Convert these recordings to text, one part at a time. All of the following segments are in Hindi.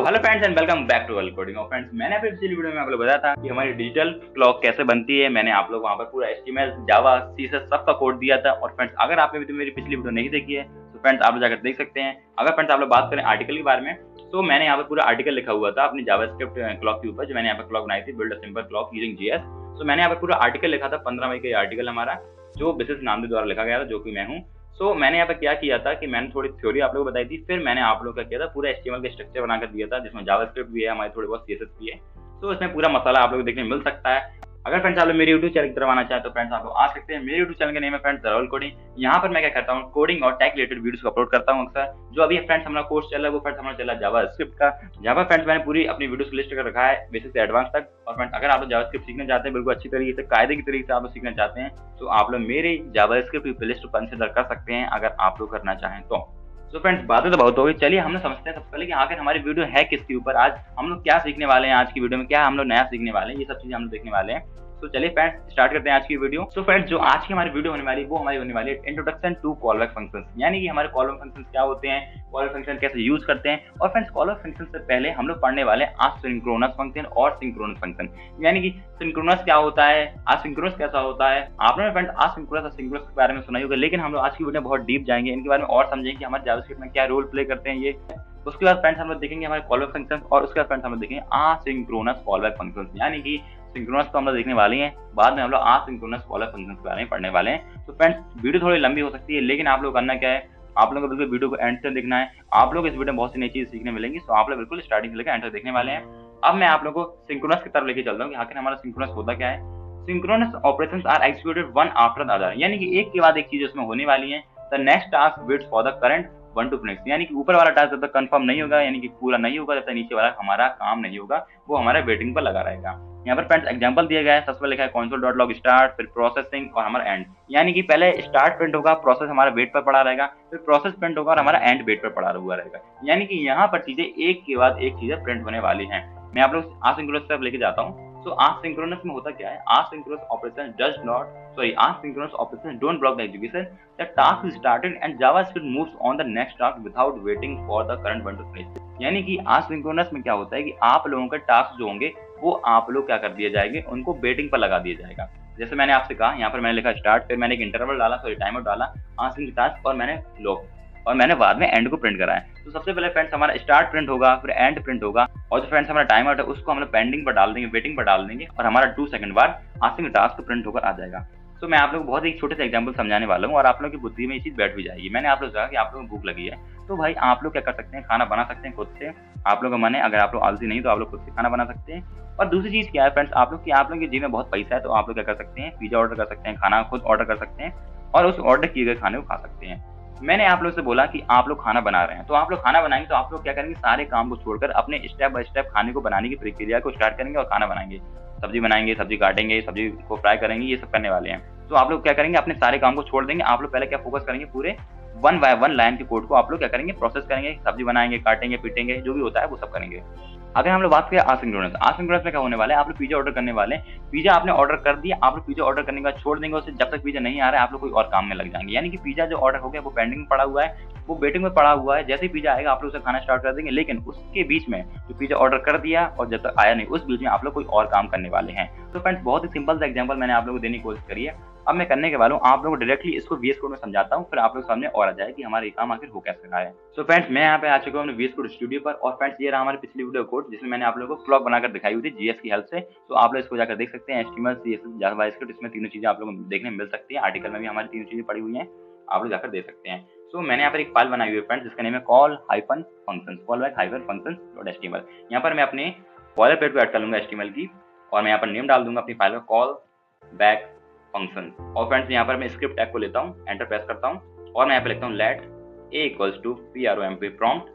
Hello friends and welcome back to coding. और फ्रेंड्स, मैंने अपनी पिछली वीडियो में आप लोग बताया था कि हमारी डिजिटल क्लॉक कैसे बनती है। मैंने आप लोग वहां पर पूरा HTML, जावा, CSS सब का कोड दिया था। और फ्रेंड्स, अगर आपने भी तो मेरी पिछली वीडियो नहीं देखी है तो फ्रेंड्स आप लोग जाकर देख सकते हैं। अगर फ्रेंड्स आप लोग बात करें आर्टिकल के बारे में, तो मैंने यहाँ पर पूरा आर्टिकल लिखा हुआ था अपनी जावास्क्रिप्ट क्लॉक के ऊपर, जो मैंने यहाँ पर क्लॉक बनाई थी, build a simple clock using JS। तो मैंने यहाँ पर पूरा आर्टिकल लिखा था, 15 मई का आर्टिकल हमारा, जो बिसेस नामदेव द्वारा लिखा गया था, जो कि मैं हूँ। मैंने यहाँ पे क्या किया था कि मैंने थोड़ी थ्योरी आप लोगों को बताई थी, फिर मैंने आप लोगों का किया था पूरा HTML का स्ट्रक्चर बनाकर दिया था, जिसमें जावास्क्रिप्ट भी है, हमारे थोड़े बहुत CSS भी है। इसमें पूरा मसाला आप लोगों को देखने मिल सकता है। अगर फ्रेंड्स आप लोग मेरे यूट्यूब चैनल की तरफ आना चाहे तो फ्रेंड्स आप लोग आ सकते हैं। मेरे यूट्यूब चैनल का नेम है फ्रेंड्स राहुल कोडिंग। यहाँ पर मैं क्या करता हूँ, कोडिंग और टेक रिलेटेड वीडियोस को अपलोड करता हूँ अक्सर। जो अभी फ्रेंड्स हमारा कोर्स चल रहा है वो फ्रेंड्स हमारा चल रहा है जावास्क्रिप्ट का। जहाँ पर फ्रेंड्स मैंने पूरी अपनी वीडियोस लिस्ट कर रखा है बेसिक से एडवांस तक। और फ्रेंड्स, अगर आप लोग जावास्क्रिप्ट सीखना चाहते हैं बिल्कुल अच्छी तरीके से, कायदे की तरीके से आप लोग सीखना चाहते हैं, तो आप लोग मेरे जावास्क्रिप्ट की प्लेलिस्ट को कंसिडर कर सकते हैं, अगर आप लोग करना चाहें तो। फ्रेंड्स, बातें तो बहुत हो गई, चलिए हम लोग समझते हैं सबसे पहले कि आखिर हमारी वीडियो है किसके ऊपर। आज हम लोग क्या सीखने वाले हैं, आज की वीडियो में क्या हम लोग नया सीखने वाले हैं, ये सब चीजें हम लोग देखने वाले हैं। चलिए फ्रेंड्स स्टार्ट करते हैं आज की वीडियो। फ्रेंड्स, जो आज की हमारी वीडियो होने वाली है वो हमारी होने वाली है इंट्रोडक्शन टू कॉलबैक फंक्शंस, यानी कि हमारे कॉलबैक फंक्शंस क्या होते हैं, कॉलबैक फंक्शन कैसे यूज करते हैं। और फ्रेंड्स, कॉलबैक फंक्शन से पहले हम लोग पढ़ने वाले हैं असिंक्रोनस फंक्शन और सिंक्रोनस फंक्शन, यानी कि सिंक्रोनस क्या होता है, असिंक्रोनस कैसा होता है। आपने फ्रेंड्स असिंक्रोनस और सिंक्रोनस के बारे में सुना ही होगा, लेकिन हम लोग आज की वीडियो में बहुत डीप जाएंगे, इनके बारे में और समझेंगे कि हमारे जावास्क्रिप्ट में क्या रोल प्ले करते हैं ये। उसके बाद फ्रेंड्स हम लोग देखेंगे हमारे कॉलबैक फंक्शन, और उसके बाद फ्रेंड्स हम लोग देखेंगे असिंक्रोनस कॉलबैक फंक्शन, यानी कि सिंक्रोनस तो हम लोग देखने वाले हैं, बाद में हम लोग असिंक्रोनस कॉलबैक फंक्शन के बारे में पढ़ने वाले हैं। फ्रेंड्स, वीडियो थोड़ी लंबी हो सकती है, लेकिन आप लोग करना क्या है, आप लोगों को बिल्कुल वीडियो को एंड तक देखना है। आप लोग इस वीडियो में बहुत सी नई चीज सीखने मिलेंगी, तो आप लोग बिल्कुल स्टार्टिंग से लेकर एंड तक देखने वाले हैं। अब मैं आप लोगों को सिंक्रोनस की तरफ लेके चलता हूँ कि आखिर हमारा सिंक्रोनस होता क्या है। Synchronous operations are executed one after the other, यानी कि एक के बाद एक चीज उसमें होने वाली है। The next task waits for the current one two finish, यानी कि ऊपर वाला टास्क जब तक कंफर्म नहीं होगा, यानी कि पूरा नहीं होगा, जब तक नीचे वाला हमारा काम नहीं होगा, वो हमारे वेटिंग पर लगा रहेगा। यहाँ पर फ्रेंड्स एग्जांपल दिया गया है, सबसे पहले लिखा है console.log स्टार्ट, फिर प्रोसेसिंग और हमारा एंड, यानी कि पहले स्टार्ट प्रिंट होगा, प्रोसेस हमारा वेट पर पड़ा रहेगा, फिर प्रोसेस प्रिंट होगा और हमारा एंड वेट पर पड़ा हुआ रहेगा। यानी कि यहाँ पर चीजें एक के बाद एक चीजें प्रिंट होने वाली हैं। मैं आप लोग असिंक्रोनस तरफ लेके जाता हूँ। असिंक्रोनस में होता क्या है, asynchronous operation does not asynchronous operations don't block the execution. The task is started and JavaScript moves on the next task without waiting for the current one to finish. यानी कि asynchronous में क्या होता है कि आप लोगों के टास्क जो होंगे वो आप लोग क्या कर दिए जाएंगे, उनको वेटिंग पर लगा दिया जाएगा। जैसे मैंने आपसे कहा, यहाँ पर मैंने लिखा स्टार्ट, फिर मैंने एक इंटरवल डाला, टाइमर डाला, async टास्क, और मैंने लॉग, और मैंने बाद में एंड को प्रिंट करा है। तो सबसे पहले फ्रेंड्स हमारा स्टार्ट प्रिंट होगा, फिर एंड प्रिंट होगा, और जो फ्रेंड्स हमारा टाइमर है उसको हम लोग पेंडिंग पर डाल देंगे, वेटिंग पर डाल देंगे, और हमारा 2 सेकंड बाद async टास्क प्रिंट होकर आ जाएगा। मैं आप लोगों को बहुत एक छोटे से एग्जांपल समझाने वाला हूँ, और आप लोगों की बुद्धि में ये चीज बैठ भी जाएगी। मैंने आप लोग कहा कि आप लोगों को भूख लगी है, तो भाई आप लोग क्या कर सकते हैं, खाना बना सकते हैं खुद से। आप लोगों का मन है, अगर आप लोग आलसी नहीं तो आप लोग खुद से खाना बना सकते हैं। और दूसरी चीज क्या है फ्रेंड्स, आप लोग के जेब में बहुत पैसा है, तो आप लोग क्या कर सकते हैं, पिज्जा ऑर्डर कर सकते हैं, खाना खुद ऑर्डर कर सकते हैं, और उस ऑर्डर किए गए खाने को खा सकते हैं। मैंने आप लोग से बोला कि आप लोग खाना बना रहे हैं, तो आप लोग खाना बनाएंगे, तो आप लोग क्या करेंगे, सारे काम को छोड़कर अपने स्टेप बाय स्टेप खाने को बनाने की प्रक्रिया को स्टार्ट करेंगे और खाना बनाएंगे। सब्जी बनाएंगे, सब्जी काटेंगे, सब्जी को फ्राई करेंगे, ये सब करने वाले हैं। तो आप लोग क्या करेंगे, अपने सारे काम को छोड़ देंगे। आप लोग पहले क्या फोकस करेंगे, पूरे 1 बाय 1 लाइन के कोड को आप लोग क्या करेंगे, प्रोसेस करेंगे, सब्जी बनाएंगे, काटेंगे, पीटेंगे, जो भी होता है वो सब करेंगे। अगर हम लोग बात करें असिंक्रोनस में क्या होने वाला है, आप लोग पिज्जा ऑर्डर करने वाले हैं, पिज्जा आपने ऑर्डर कर दिया, आप लोग पिज्जा ऑर्डर करने के बाद छोड़ देंगे उसे, जब तक पिज्जा नहीं आ रहा है आप लोग कोई और काम में लग जाएंगे। यानी कि पिज्जा जो ऑर्डर हो गया वो पेंडिंग में पड़ा हुआ है, वो वेटिंग में पड़ा हुआ है, जैसे ही पिज्जा आएगा आप लोग उसे खाना स्टार्ट कर देंगे। लेकिन उसके बीच में जो पिज्जा ऑर्डर कर दिया और जब तक आया नहीं, उस बीच में आप लोग कोई और काम करने वाले हैं। तो फ्रेंड्स, बहुत ही सिंपल सा एग्जांपल मैंने आप लोगों को देने की कोशिश करी है। अब मैं करने के वाला हूँ, आप लोगों को डायरेक्टली इसको VS कोड में समझाता हूँ, फिर आप लोग सामने और आ जाए कि हमारा ये काम आखिर हो कैसे रहा है। फ्रेंड्स, मैं यहाँ पे आ चुका हूँ अपने VS कोड स्टूडियो पर, और फ्रेंड्स ये रहा हमारी पिछली वीडियो कोड, जिसमें मैंने आप लोगों को क्लॉक बनाकर दिखाई हुई थी JS की हेल्प से। तो आप लोग इसको जाकर देख सकते हैं, HTML, CSS, जावास्क्रिप्ट, इसमें तीनों चीजें आप लोगों को देखने में मिल सकती है। आर्टिकल में भी हमारी तीनों चीजें पड़ी हुई हैं, आप लोग जाकर देख सकते हैं। मैंने यहाँ पर एक फाइल बनाई हुई है फ्रेंड्स, जिसका नेम है call-functions.html। यहाँ पर मैं अपने बॉयलर प्लेट को ऐड कर लूंगा HTML की, और मैं यहाँ पर नेम डाल दूंगा अपनी फाइल का कॉल बैक फंक्शन। और फ्रेंड्स यहाँ पर मैं स्क्रिप्ट टैग को लेता हूँ, एंटर प्रेस करता हूँ, और मैं यहाँ पे लिखता हूँ लेट a = prompt प्रॉम्प्ट,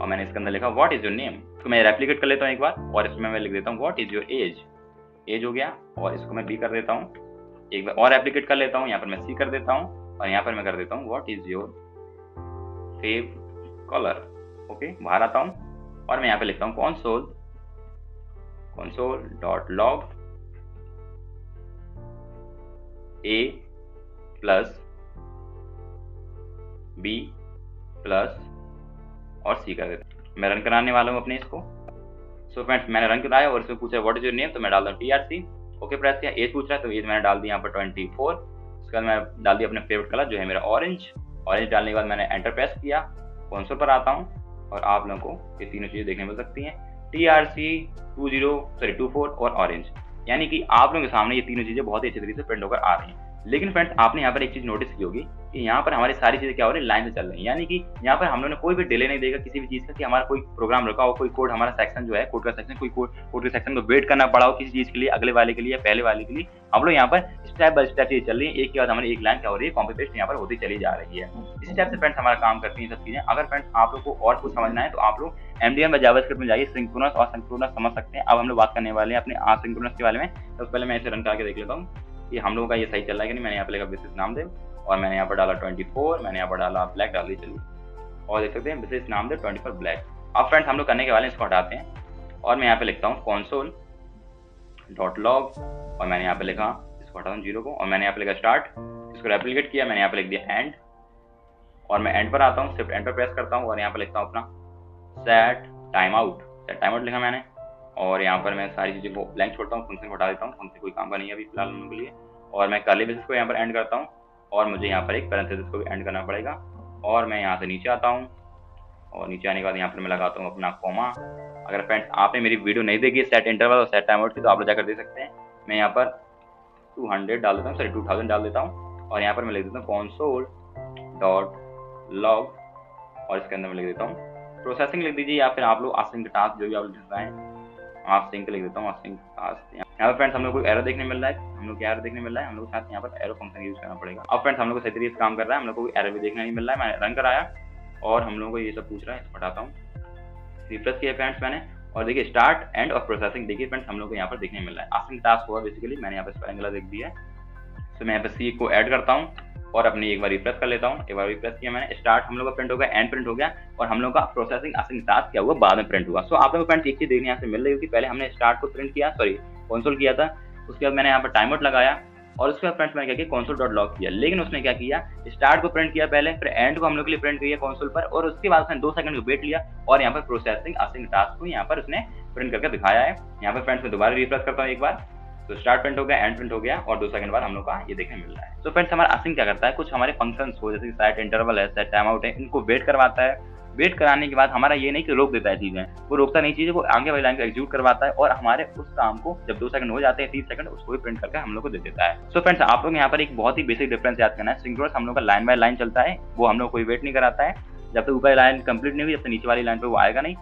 और मैंने इसके अंदर लिखा व्हाट इज योर नेम। तो मैं रेप्लिकेट कर लेता हूँ एक बार, और इसमें मैं लिख देता हूँ व्हाट इज योर एज हो गया, और इसको मैं B कर देता हूँ, एक बार और रेप्लिकेट कर लेता हूँ, यहाँ पर मैं C कर देता हूँ, और यहाँ पर मैं कर देता हूँ what is your fav colour. Okay, बाहर आता हूँ, और मैं यहाँ पे लिखता हूँ console.log A plus B plus और C कर देते हैं। मैं रन कराने वाला हूँ अपने इसको। सो फ्रेंड्स मैंने रन कराया और इसमें पूछा व्हाट इज योर नेम, तो मैं डाल दूँ TRC। ओके प्रेस किया। एज पूछ रहा है तो एज मैंने डाल दी यहाँ पर 24। उसके बाद मैं डाल दिया अपने फेवरेट कलर जो है मेरा ऑरेंज। ऑरेंज डालने के बाद मैंने एंटर प्रेस किया। कंसोल पर आता हूँ और आप लोगों को ये तीनों चीज़ें देखने मिल सकती हैं, TRC 24 और ऑरेंज, यानी कि आप लोगों के सामने ये तीनों चीज़ें बहुत ही अच्छे तरीके से प्रिंट होकर आ रही हैं। लेकिन फ्रेंड्स आपने यहाँ पर एक चीज़ नोटिस की होगी कि यहाँ पर हमारी सारी चीज़ें क्या हो रही है, लाइन से चल रही है, यानी कि यहाँ पर हम लोगों ने कोई भी डिले नहीं देगा किसी भी चीज़ का कि हमारा कोई प्रोग्राम रुका हो, कोई कोड हमारा सेक्शन जो है कोड का सेक्शन, कोई कोड के सेक्शन को वेट करना पड़ा हो किसी चीज़ के लिए, अगले वाले के लिए या पहले वाले के लिए। हम लोग यहाँ पर स्टेप बाय स्टेप चीज़ चल रही है, एक के बाद हमारी एक लाइन क्या हो रही है, कॉपी पेस्ट यहाँ पर होती चली जा रही है। इस टाइप से फ्रेंड्स हमारा काम करती हैं सब चीज़ें। अगर फ्रेंड्स आप लोग को और कुछ समझना है तो आप लोग MDM जावास्क्रिप्ट में जाइए, सिंक्रोनस और सिंक्रोनस समझ सकते हैं। अब हम लोग बात करने वाले हैं अपने आसिंक्रोनस के बारे में। तो पहले मैं इसे रन करके देख लेता हूँ कि हम लोगों का ये सही चल रहा है कि नहीं। मैंने यहाँ पे लिखा विशेष नामदेव और मैंने यहाँ पर डाला 24, मैंने यहाँ पर डाला ब्लैक डाल दी, चलिए, और देख सकते हैं विशेष नामदेव 24 ब्लैक। अब फ्रेंड्स हम लोग करने के वाले इसको हटाते हैं और मैं यहाँ पे लिखता हूँ console.log और मैंने यहाँ पे लिखा, इसको हटाता हूँ 0 को, और मैंने यहाँ पे लिखा स्टार्ट, इसको रेप्लिकेट किया, मैंने यहाँ पे लिख दिया एंड, और मैं एंड पर आता हूँ, शिफ्ट एंटर प्रेस करता हूँ और यहाँ पे लिखता हूँ अपना सेट टाइम आउट लिखा मैंने, और यहाँ पर मैं सारी चीज़ों को ब्लैंक छोड़ता हूँ, फंक्शन को हटा देता हूँ, फंक्शन कोई काम का नहीं है अभी फिलहाल हम लोगों के लिए, और मैं कर्ली ब्रेसेस को यहाँ पर एंड करता हूँ और मुझे यहाँ पर एक पैरेंथेसिस को भी एंड करना पड़ेगा। और मैं यहाँ से नीचे आता हूँ और नीचे आने के बाद यहाँ पर मैं लगाता हूँ अपना कॉमा। अगर फ्रेंड्स आपने मेरी वीडियो नहीं देखी सेट इंटरवल और सेट टाइम आउट की तो आप लोग जाकर देख सकते हैं। मैं यहाँ पर 200 डाल देता हूँ, सॉरी 2000 डाल देता हूँ और यहाँ पर मैं लिख देता हूँ console.log और इसके अंदर मैं लिख देता हूँ प्रोसेसिंग लिख दीजिए, या फिर आप लोग आसिंक टास्क जो भी आप लिख रहे हैं आसिंक लिख देता हूँ, आसिंक टास्क। यहाँ पर फ्रेंड्स हम लोग को एरर देखने मिल रहा है, हम लोग क्या एरर देखने मिल रहा है, हम लोग साथ यहाँ पर एरो फंक्शन यूज करना पड़ेगा। अब फ्रेंड्स हम लोग को सही तरीके से काम कर रहा है, हम लोग को एरर भी देखने नहीं मिल रहा है। मैंने रन कराया और हम लोगों को ये सब पूछ रहा है, इसको हटाता हूँ, रिफ्रेश किया फ्रेंड्स मैंने, और देखिए स्टार्ट एंड और प्रोसेसिंग देखिए फ्रेंड्स हम लोग को यहाँ पर देखने मिल रहा है। आसिंक टास्क हुआ बेसिकली, मैंने यहाँ पर स्पेलिंग गलत लिख दिया है, तो मैं यहाँ पर सी को ऐड करता हूँ और अपनी एक बार रिफ्रेश कर लेता हूँ। एक बार रिफ्रेश किया मैंने, स्टार्ट हम लोग का प्रिंट हो गया, एंड प्रिंट हो गया, और हम लोग का प्रोसेसिंग आसिंक टास्क क्या हुआ बाद में प्रिंट हुआ। सो आप लोगों को फ्रेंड्स एक चीज देखने यहाँ से मिल रही होगी, पहले हमने स्टार्ट को प्रिंट किया, सॉरी कंसोल किया था, उसके बाद मैंने यहाँ पर टाइम आउट लगाया और उसके बाद फ्रेंड्स मैंने क्या किया console.log किया। लेकिन उसने क्या किया, स्टार्ट को प्रिंट किया पहले, फिर एंड को हम लोग के लिए प्रिंट किया कंसोल पर, और उसके बाद उसने 2 सेकंड को वेट लिया और यहाँ पर प्रोसेसिंग आसिंक टास्क को यहाँ पर उसने प्रिंट करके दिखाया है। यहाँ पर फ्रेंड्स मैं दोबारा रिफ्रेश करता हूँ एक बार, तो स्टार्ट प्रिंट हो गया, एंड प्रिंट हो गया, और 2 सेकंड बाद हम लोग का ये देखने मिल रहा है। तो फ्रेंड्स हमारा आसिंक क्या करता है, कुछ हमारे फंक्शंस हो जैसे कि सेट इंटरवल है, सेट टाइम आउट है, इनको वेट करवाता है। वेट कराने के बाद हमारा ये नहीं कि रोक देता है चीजें, वो रोकता नहीं चीजें, वो आगे वाली लाइन को एग्जीक्यूट करवाता है और हमारे उस काम को जब 2 सेकंड हो जाते हैं 30 सेकंड उसको भी प्रिंट करके हम लोग को दे देता है। सो फ्रेंड्स आप लोग यहाँ पर एक बहुत ही बेसिक डिफरेंस याद करना है, सिंक्रोनस हम लोग का लाइन बाय लाइन चलता है, वो हम लोग कोई वेट नहीं कराता है, जब तक ऊपर लाइन कंप्लीट नहीं हुई जब तक नीचे वाली लाइन पे वो आएगा नहीं।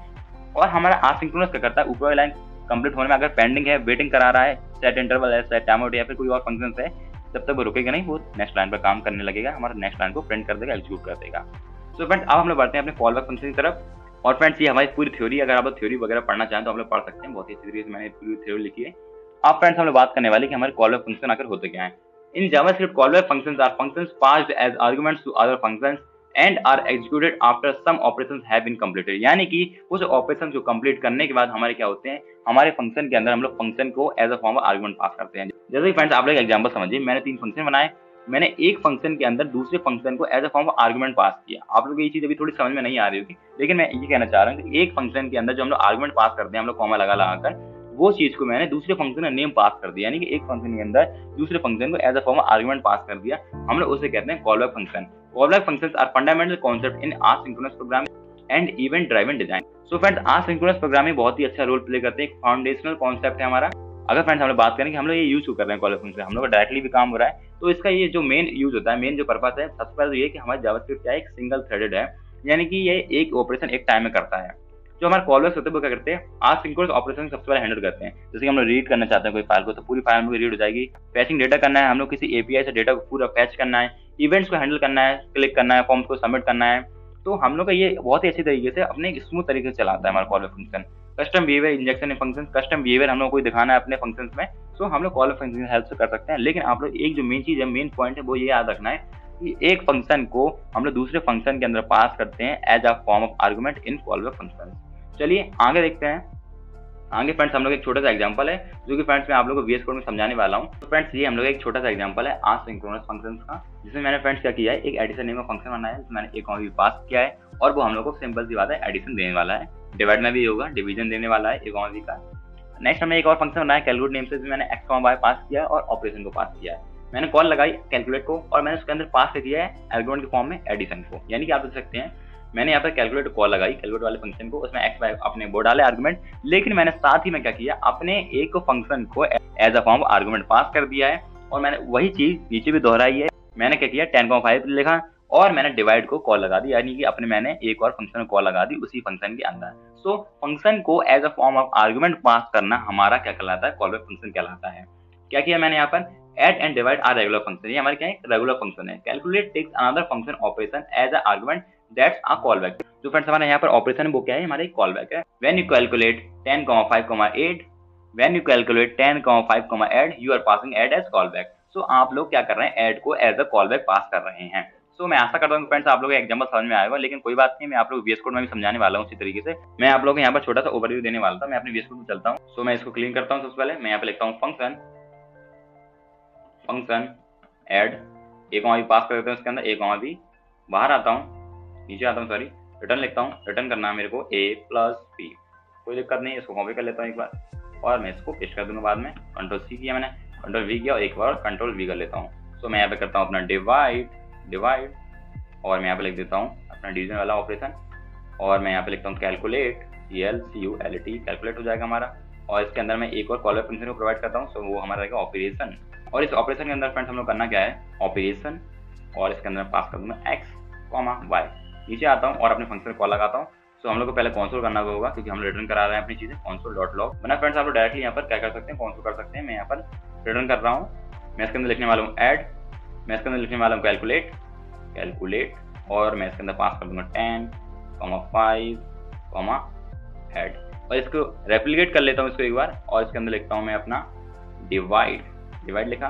और हमारा आसिंक्रोनस क्या करता है, ऊपर वाली लाइन कंप्लीट होने में अगर पेंडिंग है, वेटिंग करा रहा है, सेट इंटरवल है, सेट टाइम आउट या फिर कोई और फंक्शन है, जब तक वो रुकेगा नहीं, वो नेक्स्ट लाइन पर काम करने लगेगा, हमारा नेक्स्ट लाइन को प्रिंट कर देगा, एग्जीक्यूट कर देगा। सो फ्रेंड्स अब हम लोग बढ़ते हैं अपने कॉल बैक फंक्शन की तरफ। और फ्रेंड्स ये हमारी पूरी थ्योरी, अगर आप थ्योरी वगैरह पढ़ना चाहें तो हम लोग पढ़ सकते हैं, बहुत ही अच्छी तरीके से मैंने पूरी थ्योरी लिखी है। अब फ्रेंड्स हम लोग बात करने वाले कि हमारे कॉल बैक फंक्शन आकर होते क्या है। In JavaScript call back functions are functions passed as arguments to other functions and are executed after some operations have been completed, यानी कि उस ऑपरेशन को कंप्लीट करने के बाद हमारे क्या होते हैं, हमारे फंक्शन के अंदर हम लोग फंक्शन को as a form of argument pass करते हैं। जैसे कि फ्रेंड्स आप लोग एग्जांपल समझिए, मैंने 3 फंक्शन बनाए, मैंने एक फंक्शन के अंदर दूसरे फंक्शन को as a form of argument pass किया। आप लोग ये चीज अभी थोड़ी समझ में नहीं आ रही होगी, लेकिन मैं ये कहना चाह रहा हूँ कि एक फंक्शन के अंदर जो हम लोग आर्गुमेंट पास करते हैं हम लोग कॉमा लगाकर, वो चीज को मैंने दूसरे फंक्शन का नेम पास कर दिया, यानी कि एक फंक्शन के अंदर दूसरे फंक्शन को as a form of argument pass कर दिया, हम लोग उसे कहते हैं call back function. Call back functions are fundamental concept in asynchronous programming and event driven design. So friends asynchronous programming बहुत ही अच्छा रोल प्ले करते हैं, एक फाउंडेशनल कॉन्सेप्ट है हमारा। अगर फ्रेंड्स हम लोग बात करें कि हम लोग ये यूज कर रहे हैं कॉल बैक फंक्शन, हम लोग का डायरेक्टली भी काम हो रहा है, तो इसका ये जो मेन यूज होता है, मेन जो पर्पस है, सबसे पहले तो ये कि हमारा जावास्क्रिप्ट क्या है, एक सिंगल थ्रेडेड है, यानी कि ये एक ऑपरेशन एक टाइम में करता है। जो हमारे कॉल बैक्स होते हैं वो क्या करते हैं, एसिंक्रोनस ऑपरेशन सबसे पहले हैंडल करते हैं। जैसे कि हम लोग रीड करना चाहते हैं कोई फाइल को, तो पूरी फाइल में रीड हो जाएगी। फैचिंग डेटा करना है, हम लोग किसी एपीआई से डेटा को पूरा फैच करना है, इवेंट्स को हैंडल करना है, क्लिक करना है, फॉर्म्स को सबमिट करना है, तो हम लोग का ये बहुत ही अच्छी तरीके से अपने स्मूथ तरीके से चलाता है हमारा call back function. Custom behaviour injection in function, custom behaviour हम लोग को दिखाना है अपने फंक्शंस में, सो हम लोग कॉल बैक फंक्शन हेल्प से कर सकते हैं। लेकिन आप लोग एक जो मेन चीज है, मेन पॉइंट है, वो ये याद रखना है कि एक फंक्शन को हम लोग दूसरे फंक्शन के अंदर पास करते हैं as a form of argument in call back function. चलिए आगे देखते हैं। आगे फ्रेंड्स हम लोग एक छोटा सा एग्जांपल है जो कि फ्रेंड्स मैं आप लोगों को VS कोड में समझाने वाला हूँ। तो फ्रेंड्स ये हम लोग एक छोटा सा एग्जांपल है एसिंक्रोनस फंक्शंस का, जिसमें मैंने फ्रेंड्स क्या किया है, एक एडिशन नेम का फंक्शन बनाया है, मैंने एक और भी पास किया है और वो हम लोग को सिंपल सी बात है एडिशन देने वाला है, डिवाइड में भी होगा, डिवीजन देने वाला है एक और भी का। नेक्स्ट हमने एक और फंक्शन बनाया कैलकुलेट नेम से, मैंने x y पास किया और ऑपरेशन को पास किया है। मैंने कॉल लगाई कैलकुलेट को और मैंने उसके अंदर पास कर दिया है आर्गुमेंट के फॉर्म में एडिशन को। यानी कि आप देख सकते हैं मैंने यहाँ पर कैलकुलेट कॉल लगाई कैलकुलेट वाले फंक्शन को, उसमें x y अपने वो डाले आर्गुमेंट, लेकिन मैंने साथ ही में क्या किया, अपने एक फंक्शन को as a form argument pass कर दिया है और मैंने वही चीज नीचे भी दोहराई है। मैंने क्या किया 10,5 लिखा और मैंने डिवाइड को कॉल लगा दी, यानी कि अपने मैंने एक और फंक्शन को कॉल लगा दी उसी फंक्शन के अंदर। सो फंक्शन को as a form of argument pass करना हमारा क्या कहलाता है, कॉल बैक फंक्शन कहलाता है। क्या किया मैंने यहाँ पर, add and divide are regular function, ये हमारे क्या है रेगुलर फंक्शन है। Calculate takes another function operation as a argument that's a callback. जो फ्रेंड्स हमारे यहाँ पर ऑपरेशन है वो क्या है, हमारे कॉल बैक है। When you calculate 10,5,8 when you calculate 10,5,8 you are passing add as callback. So आप लोग क्या कर रहे हैं, ऐड को एज अ कॉल बैक पास कर रहे हैं। तो मैं आशा करता हूँ फ्रेंड्स आप लोगों को एग्जांपल समझ में आएगा, लेकिन कोई बात नहीं, मैं आप लोग VS कोड में भी समझाने वाला हूँ उसी तरीके से। मैं आप लोगों को यहाँ पर छोटा सा ओवरव्यू देने वाला था, मैं अपने VS कोड में चलता हूँ। सो मैं इसको क्लीन करता हूँ। सबसे पहले मैं यहाँ पे लिखता हूँ फंक्शन ऐड, एक भी पास कर देते हैं उसके अंदर, एक भी बाहर आता हूँ, नीचे आता हूँ, सॉरी रिटर्न लिखता हूँ। रिटर्न करना है मेरे को a+b, कोई दिक्कत नहीं, इसको कॉपी कर लेता हूँ एक बार और मैं इसको पेस्ट कर दूंगा बाद में। Ctrl+C किया मैंने, Ctrl+V किया और एक बार Ctrl+V कर लेता हूँ। सो मैं यहाँ पे करता हूँ अपना डिवाइड और मैं यहाँ पे लिख देता हूँ अपना डिवीजन वाला ऑपरेशन और मैं यहाँ पे लिखता हूँ कैलकुलेट, CLCULT, कैलकुलेट हो जाएगा हमारा। और इसके अंदर मैं एक और कॉल बैक फंक्शन को प्रोवाइड करता हूँ, सो वो हमारा रहेगा ऑपरेशन। और इस ऑपरेशन के अंदर फ्रेंड्स हम लोग करना क्या है, ऑपरेशन, और इसके अंदर पास कर दूंगा x, y। नीचे आता हूँ और अपने फंक्शन कॉल लगाता हूँ। सो हम लोग को पहले कंसोल करना होगा क्योंकि हम रिटर्न करा रहे हैं अपनी चीजें, console.log बना। फ्रेंड्स आप लोग डायरेक्टली यहाँ पर क्या कर सकते हैं, कंसोल कर सकते हैं। मैं यहाँ पर रिटर्न कर रहा हूँ, मैं इसके अंदर लिखने वाला हूँ ऐड, मैं इसके अंदर लिखने वाला हूँ कैलकुलेट और मैं इसके अंदर पास कर दूंगा 10,5, ऐड और इसको रेप्लिकेट कर लेता हूँ इसको एक बार और इसके अंदर लिखता हूँ मैं अपना डिवाइड लिखा,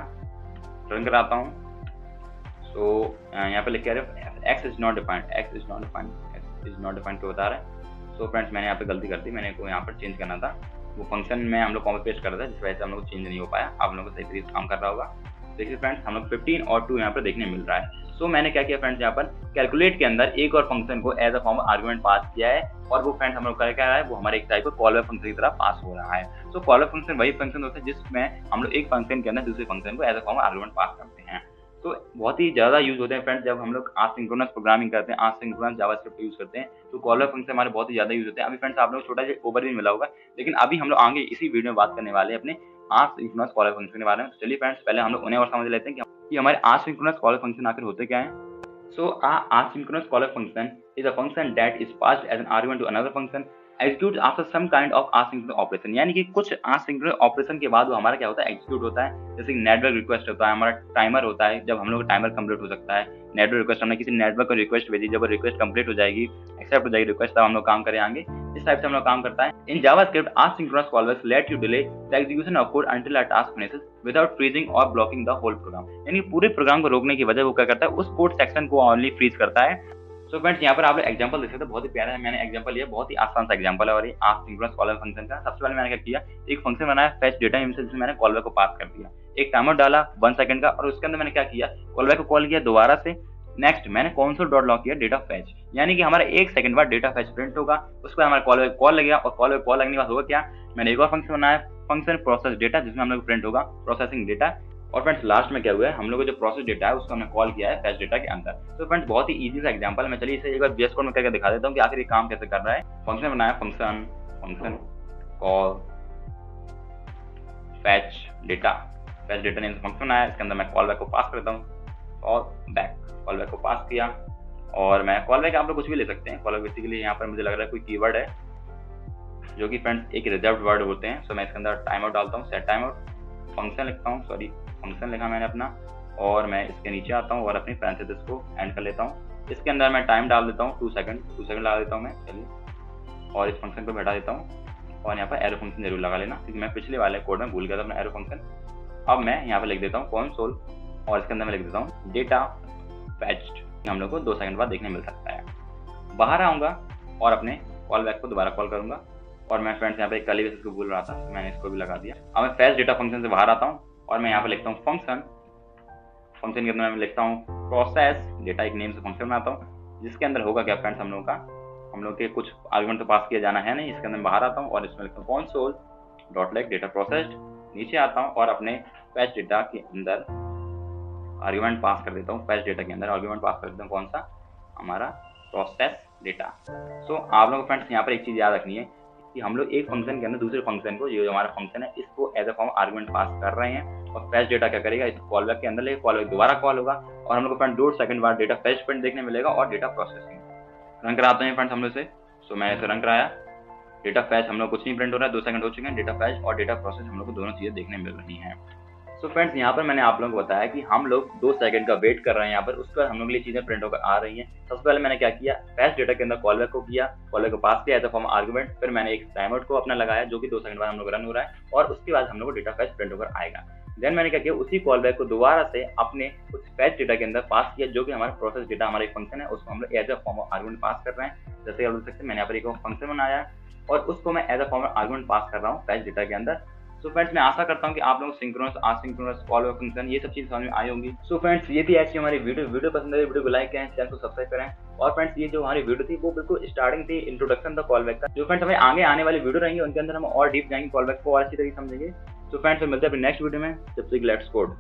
रन कराता हूँ। सो यहाँ पे लिख के x इज नॉट डिफाइंड क्यों बता रहा है। सो फ्रेंड्स मैंने यहाँ पे गलती कर दी, मैंने को यहाँ पर चेंज करना था, वो फंक्शन में हम लोग कॉपी पेस्ट कर रहे थे जिस वजह से हम लोग चेंज नहीं हो पाया। आप लोगों को सही तरीके से काम कर रहा होगा। देखिए फ्रेंड्स हम लोग 15 और 2 यहाँ पर देखने मिल रहा है। सो मैंने क्या किया फ्रेंड्स, यहाँ पर कैलकुलेट के अंदर एक और फंक्शन को as a form argument pass किया है और वो फ्रेंड्स हम लोग क्या रहा है, वो हमारे एक टाइप का कॉल बैक फंक्शन की तरह पास हो रहा है। सो कॉल बैक फंक्शन वही फंक्शन होता है जिसमें हम लोग एक फंक्शन के अंदर दूसरे फंक्शन को as a form argument pass करते हैं। तो बहुत ही ज़्यादा यूज होते हैं फ्रेंड्स जब हम लोग आसिंक्रोनस प्रोग्रामिंग करते हैं, आसिंक्रोनस जावास्क्रिप्ट यूज करते हैं, तो कॉल बैक फंक्शन हमारे बहुत ही ज़्यादा यूज होते हैं। अभी फ्रेंड्स आप लोग छोटा सा ओवरव्यू मिला होगा, लेकिन अभी हम लोग आगे इसी वीडियो में बात करने वाले हैं अपने आसिंक्रोनस कॉल बैक फंक्शन के बारे में। तो चलिए फ्रेंड्स पहले हम लोग उन्हें और समझ लेते हैं कि हमारे आसिंक्रोनस कॉल बैक फंक्शन आखिर होते क्या हैं। So, asynchronous call back function is a function that is passed as an argument to another function, executes after some kind of asynchronous operation। यानी कि कुछ asynchronous ऑपरेशन के बाद वो हमारा क्या होता है, एग्जीक्यूट होता है। जैसे नेटवर्क रिक्वेस्ट होता है, हमारा टाइमर होता है, जब हम लोग टाइमर कंप्लीट हो सकता है। नेटवर्क रिक्वेस्ट, हमने किसी नेटवर्क को रिक्वेस्ट भेजी, जब वो रिक्वेस्ट कंप्लीट हो जाएगी, एक्सेप्ट हो जाएगी रिक्वेस्ट, तब हम लोग काम करें आगे। इस टाइप से हम लोग काम करता है। In JavaScript asynchronous callbacks let you delay the execution of code until a task finishes without freezing or blocking the whole program। यानी पूरे प्रोग्राम को रोकने की वजह वो क्या करता है, उस कोड सेक्शन को ओनली फ्रीज करता है। सो फ्रेंड्स यहाँ पर आप लोग एग्जांपल देख सकते हैं, बहुत ही प्यारा है। मैंने एग्जांपल लिया, बहुत ही आसान सा एग्जांपल है और ये एसिंक्रोनस कॉल बैक फंक्शन का। सबसे पहले मैंने क्या किया, एक फंक्शन बनाया फेच डेटा इनसे, जिसमें मैंने कॉल बैक को पास कर दिया, एक टाइमर डाला 1 सेकंड का और उसके अंदर मैंने क्या किया, कॉल बैक को कॉल किया दोबारा से। नेक्स्ट मैंने console.log किया डेटा फैच, यानी कि हमारा 1 सेकंड बाद डेटा फैच प्रिंट होगा, उसके बाद हमारा कॉल बैक कॉल लगेगा और कॉल बैक कॉल लगने के बाद होगा क्या, मैंने एक और फंक्शन बनाया फंक्शन प्रोसेस डेटा, जिसमें हम लोग प्रिंट होगा प्रोसेसिंग डेटा। और फ्रेंड्स लास्ट में क्या हुआ है, हम लोग को जो प्रोसेस डेटा है उसको हमने कॉल किया है फैच डेटा के अंदर। तो फ्रेंड्स बहुत ही इजी सा एग्जांपल है। मैं चलिए इसे एक बार VS कोड में करके दिखा देता हूँ कि आखिर ये काम कैसे कर रहा है। फंक्शन बनाया function call fetch data name से फंक्शन आया, इसके अंदर मैं कॉल बैक को पास करता हूँ, कॉल बैक को पास किया और मैं कॉल बैक आप लोग कुछ भी ले सकते हैं। कॉल बैक बेसिकली यहाँ पर मुझे लग रहा है कोई कीवर्ड है जो कि फ्रेंड्स एक रिजर्व्ड वर्ड होते हैं। सो मैं इसके अंदर टाइम आउट डालता हूँ, सेट टाइम आउट, फंक्शन लिखता हूँ, सॉरी फंक्शन लिखा मैंने अपना, और मैं इसके नीचे आता हूँ और अपनी पैरेंथेसिस को एंड कर लेता हूँ। इसके अंदर मैं टाइम डाल देता हूँ 2 सेकंड लगा देता हूँ मैं, चलिए, और इस फंक्शन को बैठा देता हूँ और यहाँ पर एरो फंक्शन जरूर लगा लेना क्योंकि मैं पिछले वाले कोड में भूल गया था अपना एरो फंक्शन। अब मैं यहाँ पर लिख देता हूँ कंसोल और इसके अंदर मैं लिख देता हूँ डेटा फैच्ड, हम लोग को 2 सेकंड बाद देखने मिल सकता है। बाहर आऊँगा और अपने कॉल बैक को दोबारा कॉल करूँगा और मैं फ्रेंड्स यहाँ पे कर्ली ब्रेसेस को भूल रहा था, मैंने इसको भी लगा दिया। अब मैं फेच डेटा फंक्शन से बाहर आता हूँ और मैं यहाँ पे लिखता हूँ फंक्शन के अंदर मैं लिखता हूँ प्रोसेस डेटा, एक नेम से फंक्शन बनाता हूँ जिसके अंदर होगा क्या फ्रेंड्स, हम लोग के कुछ आर्गुमेंट तो पास किया जाना है नहीं। इसके अंदर बाहर आता हूँ और इसमें लिखता हूँ console dot leg data processed. नीचे आता हूँ और अपने फेच डेटा के अंदर आर्गुमेंट पास कर देता हूँ। फेच डेटा के अंदर आर्गुमेंट पास कर देता हूँ कौन सा, हमारा प्रोसेस डेटा। सो आप लोगों को फ्रेंड्स यहाँ पर एक चीज़ याद रखनी है कि हम लोग एक फंक्शन के अंदर दूसरे फंक्शन को, जो हमारा फंक्शन है, इसको as a form argument pass कर रहे हैं और फेच डेटा क्या करेगा, इसको कॉल बैक के अंदर लेगा, कॉल बैक दोबारा कॉल होगा और हम लोग को फ्रेंड 2 सेकंड बाद डेटा फेच प्रिंट देखने मिलेगा और डेटा प्रोसेसिंग रन कराते हैं फ्रेंड्स हम लोग से। सो मैंने इसे रन कराया, डेटा फैच हम लोग कुछ नहीं प्रिंट हो रहा है, 2 सेकंड हो चुके हैं, डेटा फैच और डेटा प्रोसेस हम लोग को दोनों चीज़ें देखने मिल रही हैं। सो फ्रेंड्स यहाँ पर मैंने आप लोगों को बताया कि हम लोग 2 सेकंड का वेट कर रहे हैं यहाँ पर, उसके बाद हम लोग के लिए चीज़ें प्रिंट होकर आ रही हैं। सबसे पहले मैंने क्या किया, फैच डेटा के अंदर कॉल बैक को किया, कॉल बैक को पास किया एज अ फॉर्म आर्गुमेंट, फिर मैंने एक टाइम आउट को अपना लगाया जो कि 2 सेकंड बाद हम लोग रन हो रहा है और उसके बाद हम लोग को डेटा फैच प्रिंट होकर आएगा। देन मैंने क्या किया, उसी कॉल बैक को दोबारा से अपने उस फैच डेटा के अंदर पास किया जो कि हमारा प्रोसेस डेटा, हमारा एक फंक्शन है, उसको हम लोग as a form argument pass कर रहे हैं। जैसे आप देख सकते हैं मैंने यहाँ पर एक फंक्शन बनाया और उसको मैं as a form argument pass कर रहा हूँ फैच डेटा के अंदर। सो फ्रेंड्स मैं आशा करता हूँ कि आप लोगों को सिंक्रोनस, आसिंक्रोनस, कॉल बैक फंक्शन, ये सब चीज़ समझ में आई होंगी। सो फ्रेंड्स ये थी आज की हमारी वीडियो पसंद है वीडियो को लाइक करें, चैनल को सब्सक्राइब करें। और फ्रेंड्स ये जो हमारी वीडियो थी वो बिल्कुल स्टार्टिंग थी, इंट्रोडक्शन था कॉल बैक का। जो फ्रेंड्स हमें आगे आने वाली वीडियो रहेंगे उनके अंदर हम और डीप जाएंगे, कॉल बैक को और अच्छी तरीके समझेंगे। सो फ्रेंड्स मिलते हैं अपने नेक्स्ट वीडियो में, जब तक लेट्स कोड।